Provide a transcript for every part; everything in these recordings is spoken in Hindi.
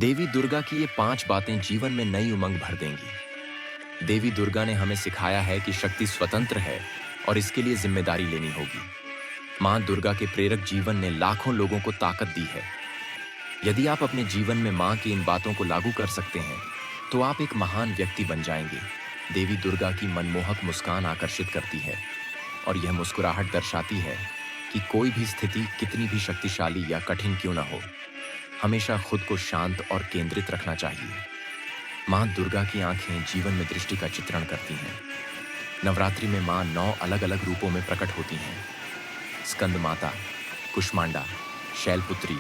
देवी दुर्गा की ये 5 बातें जीवन में नई उमंग भर देंगी। देवी दुर्गा ने हमें सिखाया है कि शक्ति स्वतंत्र है और इसके लिए जिम्मेदारी लेनी होगी। मां दुर्गा के प्रेरक जीवन ने लाखों लोगों को ताकत दी है। यदि आप अपने जीवन में मां की इन बातों को लागू कर सकते हैं, तो आप एक महान व्यक्ति बन जाएंगे। देवी दुर्गा की मनमोहक मुस्कान आकर्षित करती है और यह मुस्कुराहट दर्शाती है कि कोई भी स्थिति कितनी भी शक्तिशाली या कठिन क्यों ना हो, हमेशा खुद को शांत और केंद्रित रखना चाहिए। मां दुर्गा की आंखें जीवन में दृष्टि का चित्रण करती हैं। नवरात्रि में मां 9 अलग-अलग रूपों में प्रकट होती हैं। स्कंद माता, कुष्मांडा, शैलपुत्री,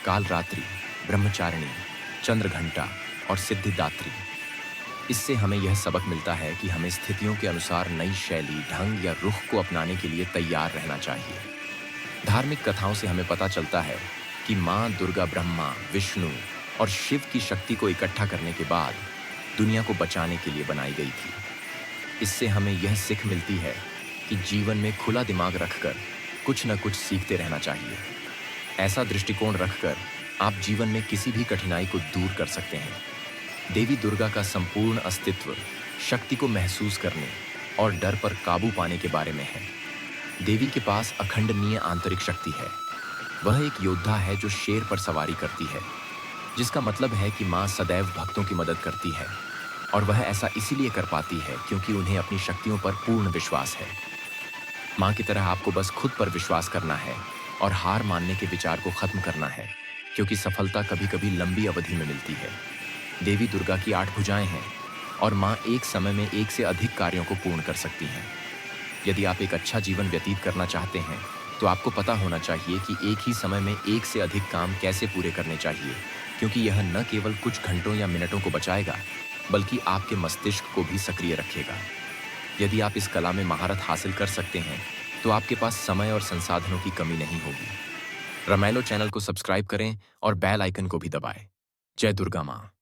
कालरात्रि, ब्रह्मचारिणी, चंद्रघंटा और सिद्धिदात्री। इससे हमें यह सबक मिलता है कि हमें स्थितियों के अनुसार नई शैली, ढंग या रुख को अपनाने के लिए तैयार रहना चाहिए। धार्मिक कथाओं से हमें पता चलता है कि मां दुर्गा ब्रह्मा, विष्णु और शिव की शक्ति को इकट्ठा करने के बाद दुनिया को बचाने के लिए बनाई गई थी। इससे हमें यह सीख मिलती है कि जीवन में खुला दिमाग रखकर कुछ न कुछ सीखते रहना चाहिए। ऐसा दृष्टिकोण रखकर आप जीवन में किसी भी कठिनाई को दूर कर सकते हैं। देवी दुर्गा का संपूर्ण अस्तित्व शक्ति को महसूस करने और डर पर काबू पाने के बारे में है। देवी के पास अखंडनीय आंतरिक शक्ति है। वह एक योद्धा है जो शेर पर सवारी करती है, जिसका मतलब है कि मां सदैव भक्तों की मदद करती है और वह ऐसा इसीलिए कर पाती है क्योंकि उन्हें अपनी शक्तियों पर पूर्ण विश्वास है। मां की तरह आपको बस खुद पर विश्वास करना है और हार मानने के विचार को खत्म करना है, क्योंकि सफलता कभी-कभी लंबी अवधि में मिलती है। देवी दुर्गा की 8 भुजाएं हैं और मां एक समय में एक से अधिक कार्यों को पूर्ण कर सकती हैं। यदि आप एक अच्छा जीवन व्यतीत करना चाहते हैं, तो आपको पता होना चाहिए कि एक ही समय में एक से अधिक काम कैसे पूरे करने चाहिए, क्योंकि यह न केवल कुछ घंटों या मिनटों को बचाएगा, बल्कि आपके मस्तिष्क को भी सक्रिय रखेगा। यदि आप इस कला में महारत हासिल कर सकते हैं, तो आपके पास समय और संसाधनों की कमी नहीं होगी। रमेलो चैनल को सब्सक्राइब करें और बेल आइकन को भी दबाएं। जय दुर्गा मां।